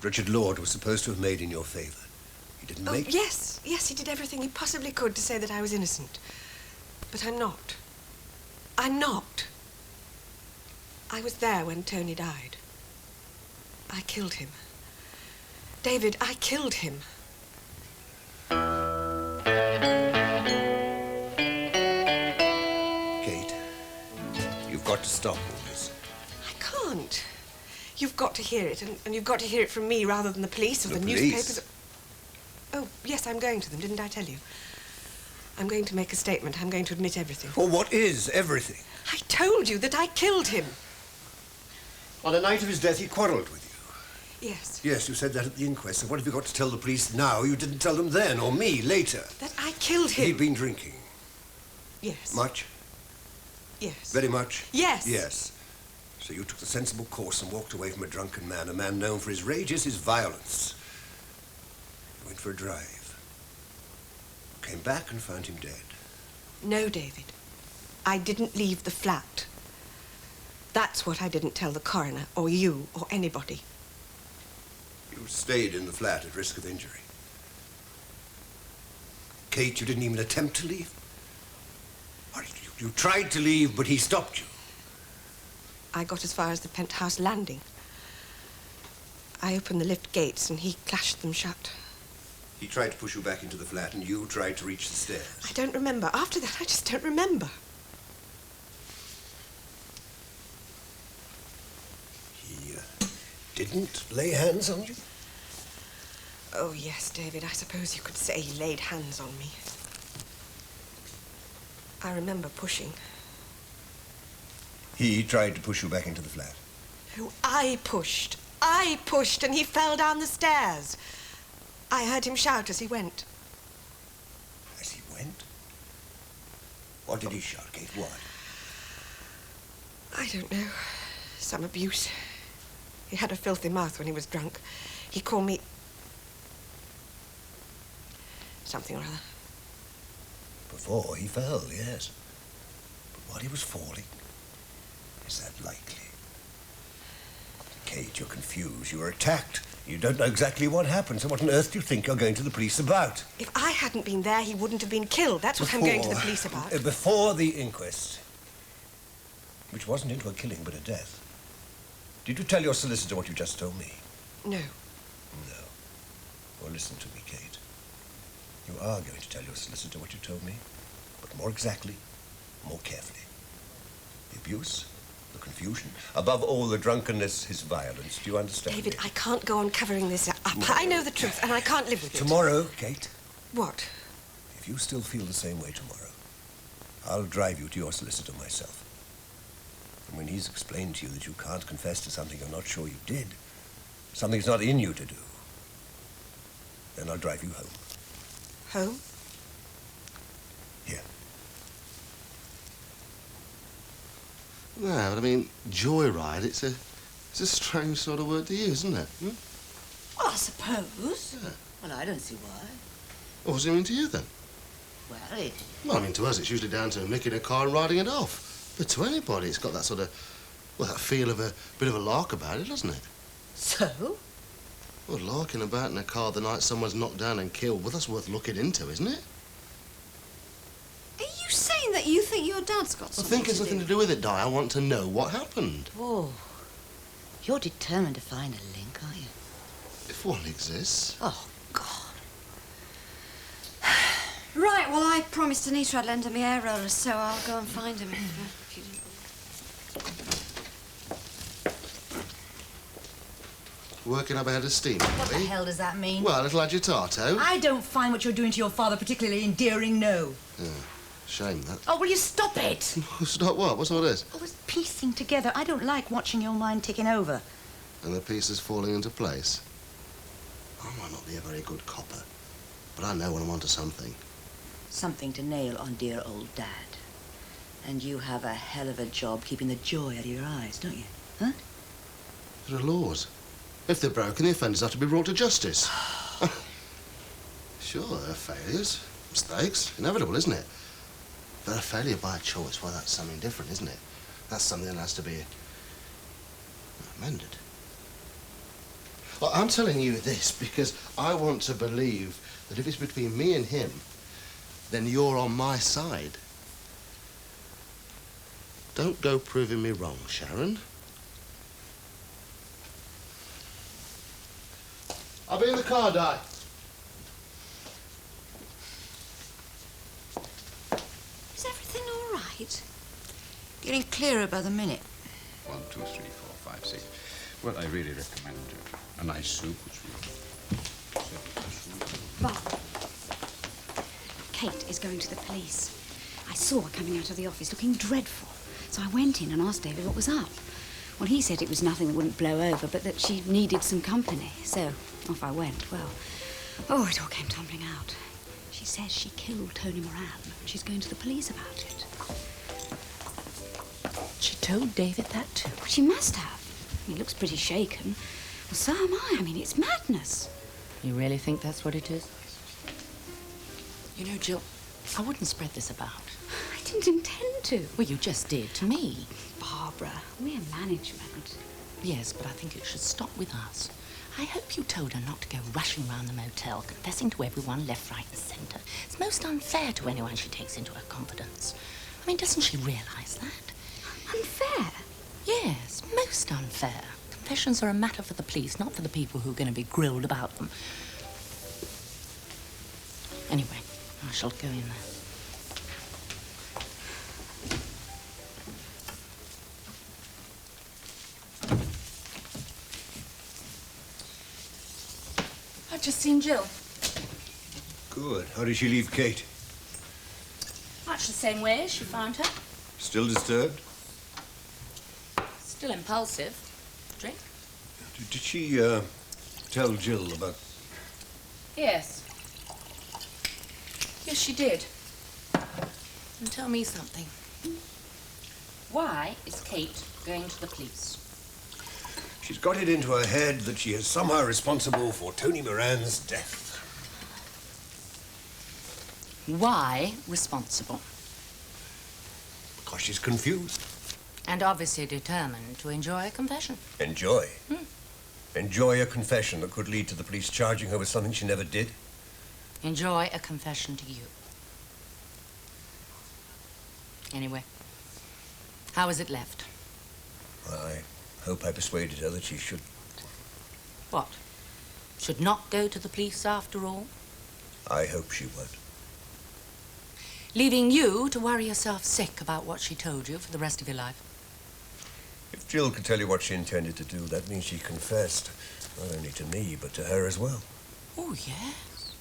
Richard Lord was supposed to have made in your favour. He didn't make... Yes, he did everything he possibly could to say that I was innocent. But I'm not. I'm not. I was there when Tony died. I killed him. David, I killed him. Kate, you've got to stop all this. I can't. You've got to hear it, and you've got to hear it from me rather than the police or the newspapers. Oh, yes, I'm going to them, didn't I tell you? I'm going to make a statement. I'm going to admit everything. Well, what is everything? I told you that I killed him. On the night of his death, he quarrelled with you. Yes. Yes, you said that at the inquest. So what have you got to tell the police now? You didn't tell them then, or me later. That I killed him. He'd been drinking. Yes. Much? Yes. Very much? Yes. Yes. So you took the sensible course and walked away from a drunken man, a man known for his rages, his violence. You went for a drive. Came back and found him dead. No, David. I didn't leave the flat. That's what I didn't tell the coroner, or you, or anybody. You stayed in the flat at risk of injury. Kate, you didn't even attempt to leave? Or you tried to leave, but he stopped you. I got as far as the penthouse landing. I opened the lift gates and he clashed them shut. He tried to push you back into the flat and you tried to reach the stairs. I don't remember. After that, I just don't remember. He didn't lay hands on you? Oh, yes, David. I suppose you could say he laid hands on me. I remember pushing. He tried to push you back into the flat? No, I pushed. I pushed and he fell down the stairs. I heard him shout as he went. As he went? What did he shout, Kate? What? I don't know. Some abuse. He had a filthy mouth when he was drunk. He called me... something or other. Before he fell, yes. But while he was falling, is that likely? Kate, you're confused. You were attacked. You don't know exactly what happened, so what on earth do you think you're going to the police about? If I hadn't been there, he wouldn't have been killed. That's what I'm going to the police about. Before the inquest, which wasn't into a killing but a death, did you tell your solicitor what you just told me? No. No. Well, listen to me, Kate. You are going to tell your solicitor what you told me, but more exactly, more carefully. The abuse, the confusion, above all, the drunkenness, his violence. Do you understand David, me? I can't go on covering this up. I know the truth, and I can't live with it. Tomorrow, Kate. What? If you still feel the same way tomorrow, I'll drive you to your solicitor myself. And when he's explained to you that you can't confess to something you're not sure you did, something's not in you to do, then I'll drive you home. Home? Here. No, but I mean, joyride, it's a strange sort of word to use, isn't it? Hmm? Well, I suppose. Yeah. Well, I don't see why. What does it mean to you, then? Well, it... Well, I mean, to us, it's usually down to nicking a car and riding it off. But to anybody, it's got that sort of, well, that feel of a bit of a lark about it, doesn't it? So? Well, larking about in a car the night someone's knocked down and killed, well, that's worth looking into, isn't it? Are you saying that you think your dad's got I something think it's nothing to do with it, Di. I want to know what happened. Oh, you're determined to find a link, aren't you? If one exists. Oh, God. Right, well, I promised Anita I'd lend him my air rollers, so I'll go and find him. Working up a head of steam, What the really? hell does that mean? Well, a little agitato. I don't find what you're doing to your father particularly endearing, no. Yeah, shame, that. Oh, will you stop it? Stop what? What's all this? I was piecing together. I don't like watching your mind ticking over. And the pieces falling into place. I might not be a very good copper, but I know when I'm onto something. Something to nail on dear old Dad. And you have a hell of a job keeping the joy out of your eyes, don't you? Huh? There are laws. If they're broken, the offenders have to be brought to justice. Sure, there are failures, mistakes, inevitable, isn't it? But a failure by choice, well, that's something different, isn't it? That's something that has to be amended. Well, I'm telling you this because I want to believe that if it's between me and him, then you're on my side. Don't go proving me wrong, Sharon. I'll be in the car, Di. Is everything all right? Getting clearer by the minute. 1, 2, 3, 4, 5, 6. Well, I really recommend a nice soup, which we... Bob. Kate is going to the police. I saw her coming out of the office looking dreadful. So I went in and asked David what was up. Well, he said it was nothing that wouldn't blow over, but that she needed some company. So off I went. Well, oh, it all came tumbling out. She says she killed Tony Moran, and she's going to the police about it. She told David that too. Well, she must have. He looks pretty shaken. Well, so am I. I mean, it's madness. You really think that's what it is? You know, Jill, I wouldn't spread this about. I didn't intend to. Well, you just did, to me. Barbara, we're management. Yes, but I think it should stop with us. I hope you told her not to go rushing round the motel, confessing to everyone left, right and centre. It's most unfair to anyone she takes into her confidence. I mean, doesn't she realise that? Unfair? Yes, most unfair. Confessions are a matter for the police, not for the people who are going to be grilled about them. Anyway, I shall go in there. I've just seen Jill. Good. How did she leave Kate? Much the same way as she found her. Still disturbed? Still impulsive. Drink? Did she, tell Jill about... Yes. Yes, she did. And tell me something. Why is Kate going to the police? She's got it into her head that she is somehow responsible for Tony Moran's death. Why responsible? Because she's confused. And obviously determined to enjoy a confession. Enjoy? Enjoy a confession that could lead to the police charging her with something she never did? Enjoy a confession to you. Anyway, how was it left? I hope I persuaded her that she should... What? Should not go to the police after all? I hope she would. Leaving you to worry yourself sick about what she told you for the rest of your life. If Jill could tell you what she intended to do, that means she confessed, not only to me, but to her as well. Oh, yes.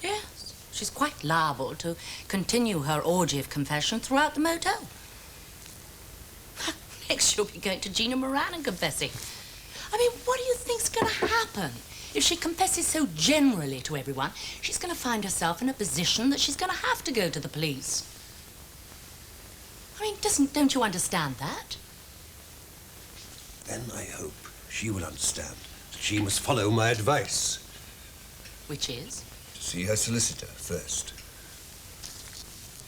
Yes. She's quite liable to continue her orgy of confession throughout the motel. Next, she'll be going to Gina Moran and confessing. I mean, what do you think's going to happen? If she confesses so generally to everyone, she's going to find herself in a position that she's going to have to go to the police. I mean, don't you understand that? Then I hope she will understand that she must follow my advice. Which is? To see her solicitor first.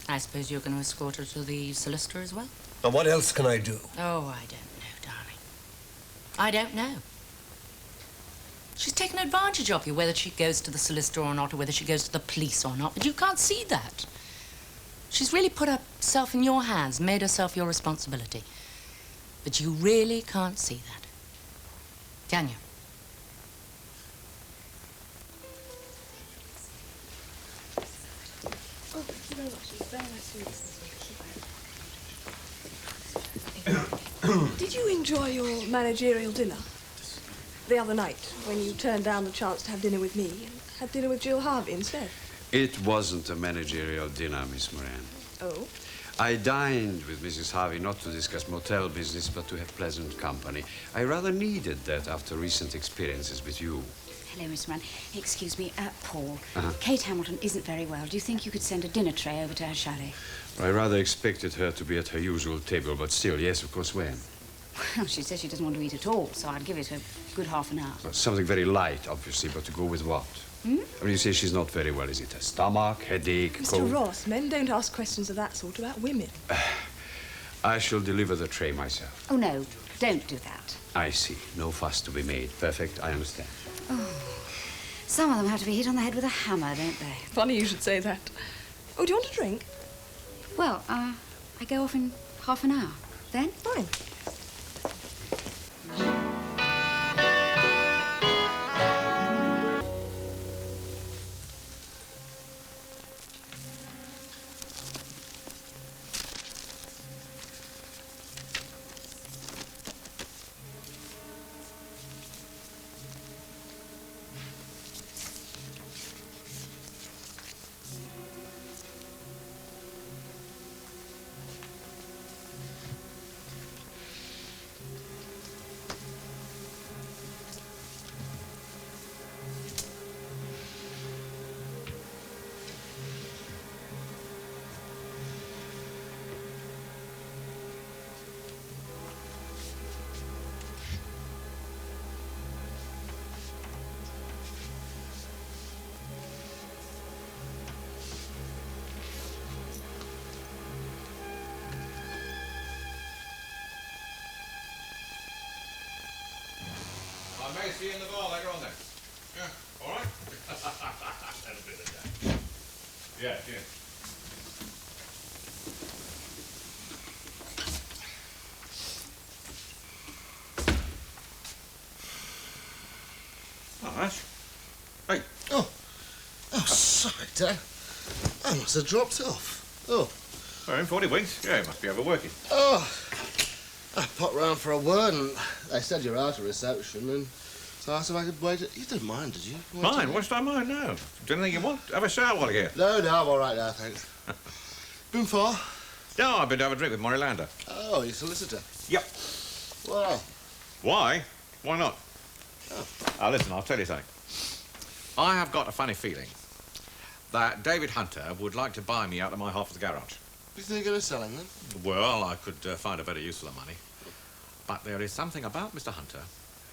I suppose you're going to escort her to the solicitor as well? Now, what else can I do? Oh, I don't know, darling. I don't know. She's taken advantage of you, whether she goes to the solicitor or not, or whether she goes to the police or not, but you can't see that. She's really put herself in your hands, made herself your responsibility. But you really can't see that. Can you? Oh, thank you very much. It's very nice to meet you. Did you enjoy your managerial dinner? The other night, when you turned down the chance to have dinner with me and had dinner with Jill Harvey instead? It wasn't a managerial dinner, Miss Moran. Oh? I dined with Mrs. Harvey not to discuss motel business, but to have pleasant company. I rather needed that after recent experiences with you. Hello, Miss Moran. Excuse me, Paul. Kate Hamilton isn't very well. Do you think you could send a dinner tray over to her chalet? I rather expected her to be at her usual table, but still, yes, of course, when? Well, she says she doesn't want to eat at all, so I'd give it a good half an hour. Well, something very light, obviously, but to go with what? I mean, you say she's not very well. Is it a stomach, headache, cold? Mr. Ross, men don't ask questions of that sort about women. I shall deliver the tray myself. Oh, no. don't do that. I see. No fuss to be made. Perfect, I understand. Some of them have to be hit on the head with a hammer, don't they? Funny you should say that. Oh, do you want a drink? Well, I go off in half an hour. Then? Fine. I may see you in the bar later on then. Yeah, all right? Had a bit of that. Yeah, yeah. Oh, that's... Hey. Oh, sorry, Dad. I must have dropped off. Oh. Well, in 40 weeks. Yeah, you must be overworking. Oh. I popped round for a word and they said you're out of reception and so I asked if I could wait. You didn't mind, did you? Mind? What should I mind now? Do anything you want? Have a shower while you're here. No, I'm all right now, thanks. Been far? No, I've been to have a drink with Michala. Oh, your solicitor? Yep. Well. Why? Why not? Oh. Listen, I'll tell you something. I have got a funny feeling that David Hunter would like to buy me out of my half of the garage. Do you think you're going to sell him, then? Well, I could find a better use for the money. But there is something about Mr. Hunter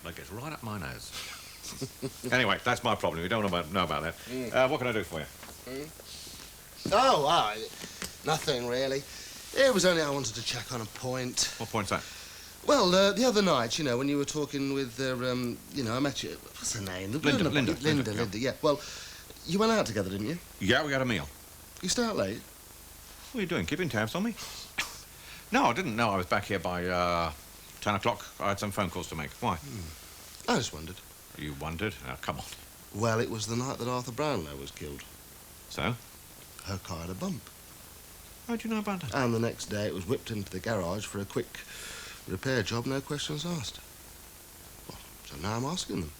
that gets right up my nose. Anyway, that's my problem. You don't know about that. What can I do for you? Oh, nothing, really. It was only I wanted to check on a point. What point's that? Well, the other night, you know, when you were talking with, you know, I met you... What's her name? Linda, yeah. Well, you went out together, didn't you? Yeah, we had a meal. You stay out late? What are you doing, keeping tabs on me? No, I didn't know I was back here by 10 o'clock. I had some phone calls to make. Why? I just wondered. You wondered? Oh, come on. Well, it was the night that Arthur Brownlow was killed. So? Her car had a bump. How'd you know about that? And the next day it was whipped into the garage for a quick repair job, no questions asked. Well, so now I'm asking them.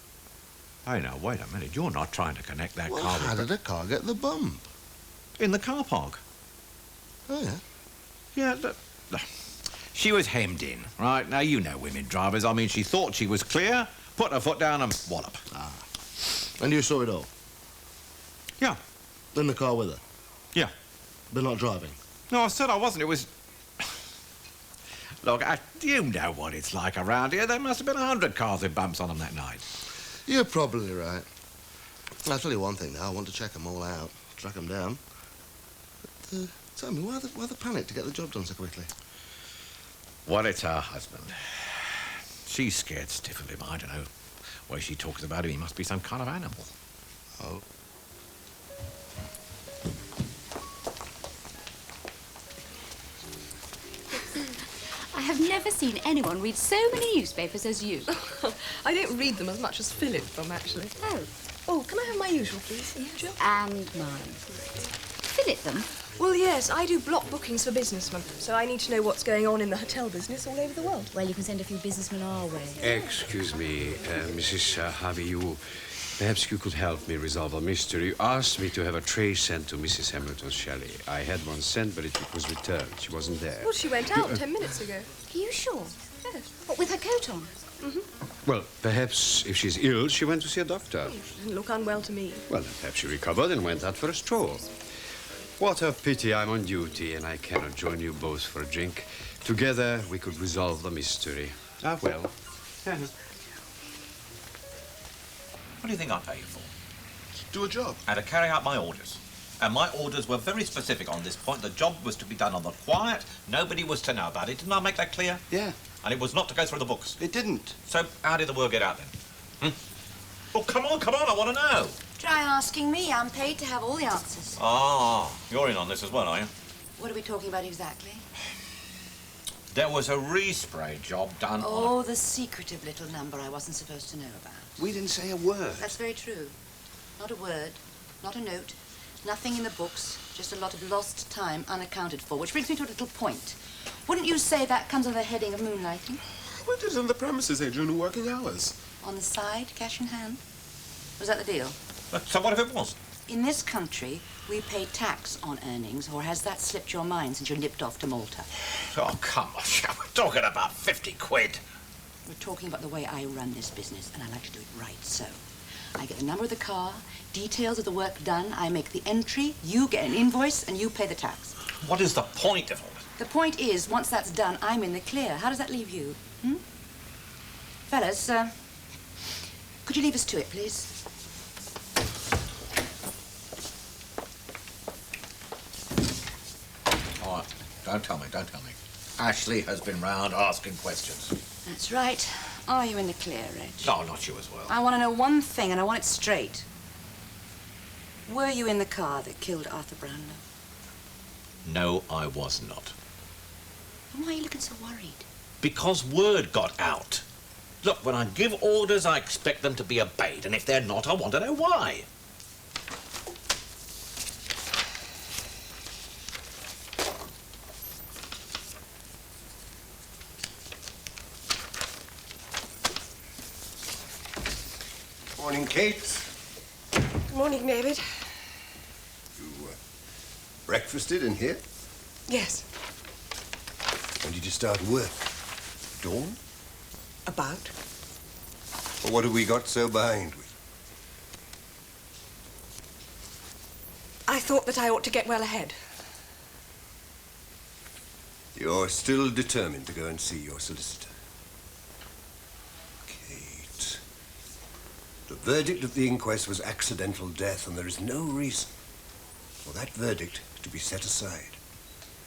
Hey, now, wait a minute. You're not trying to connect that Well, car how with... did the car get the bump? In the car park. Oh, yeah? Yeah, look. She was hemmed in, right? Now, you know women drivers. I mean, she thought she was clear, put her foot down and wallop. Ah. And you saw it all? Yeah. In the car with her? Yeah. But not driving? No, I said I wasn't. It was... Look, you know what it's like around here. There must have been 100 cars with bumps on them that night. You're probably right. I'll tell you one thing now. I want to check them all out, track them down. But, tell me, why the panic to get the job done so quickly? Well, it's her husband. She's scared stiff of him. I don't know. The way she talks about him, he must be some kind of animal. Oh. I have never seen anyone read so many newspapers as you. I don't read them as much as Philip them, actually. Oh. Oh, can I have my usual, please? Jill? And mine. Philip them? Well, yes, I do block bookings for businessmen, so I need to know what's going on in the hotel business all over the world. Well, you can send a few businessmen our way. Excuse me, Mrs. Harvey, perhaps you could help me resolve a mystery. You asked me to have a tray sent to Mrs. Hamilton's chalet. I had one sent, but it was returned. She wasn't there. Well, she went out 10 minutes ago. Are you sure? Yes. What, with her coat on? Mm-hmm. Well, perhaps if she's ill, she went to see a doctor. She didn't look unwell to me. Well, then perhaps she recovered and went out for a stroll. What a pity I'm on duty and I cannot join you both for a drink. Together, we could resolve the mystery. Ah, well. What do you think I pay you for? Do a job. And to carry out my orders. And my orders were very specific on this point. The job was to be done on the quiet. Nobody was to know about it. Didn't I make that clear? Yeah. And it was not to go through the books. It didn't. So how did the word get out then? Oh, come on, I want to know. Try asking me. I'm paid to have all the answers. Ah, you're in on this as well, are you? What are we talking about exactly? There was a respray job done Oh, the secretive little number I wasn't supposed to know about. We didn't say a word. That's very true. Not a word, not a note, nothing in the books, just a lot of lost time unaccounted for, which brings me to a little point. Wouldn't you say that comes under the heading of moonlighting? We did it on the premises, Adrian, working hours. On the side, cash in hand? Was that the deal? So what if it was? In this country, we pay tax on earnings, or has that slipped your mind since you nipped off to Malta? Oh, come on, we're talking about 50 quid. We're talking about the way I run this business, and I like to do it right, so. I get the number of the car, details of the work done, I make the entry, you get an invoice, and you pay the tax. What is the point of all this? The point is, once that's done, I'm in the clear. How does that leave you? Fellas, could you leave us to it, please? All right, don't tell me. Ashley has been round asking questions. That's right. Are you in the clear, Reg? No, not you as well. I want to know one thing, and I want it straight. Were you in the car that killed Arthur Brownlow? No, I was not. And why are you looking so worried? Because word got out. Look, when I give orders, I expect them to be obeyed, and if they're not, I want to know why. Morning, Kate. Good morning, David. You breakfasted in here? Yes. When did you start work? Dawn? About? Well, what have we got so behind with? I thought that I ought to get well ahead. You're still determined to go and see your solicitor. Kate. The verdict of the inquest was accidental death, and there is no reason for that verdict to be set aside.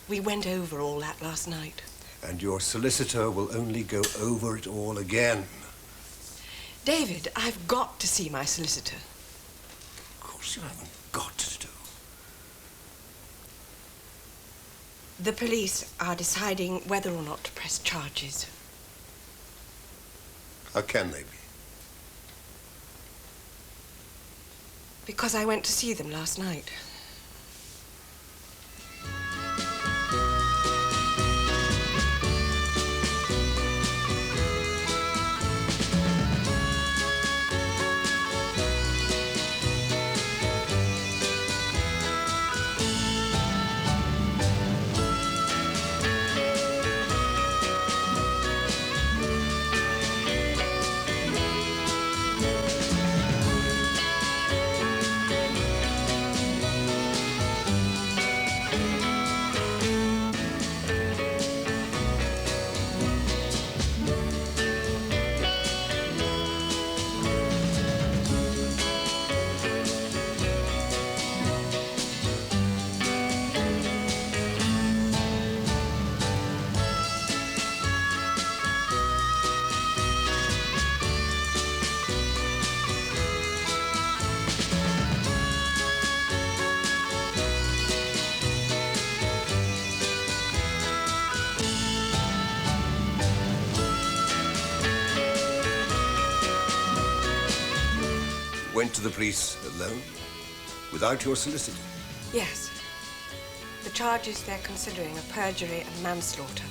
We went over all that last night. And your solicitor will only go over it all again. David, I've got to see my solicitor. Of course you haven't got to. The police are deciding whether or not to press charges. How can they be? Because I went to see them last night. Went to the police alone? Without your solicitor? Yes. The charges they're considering are perjury and manslaughter.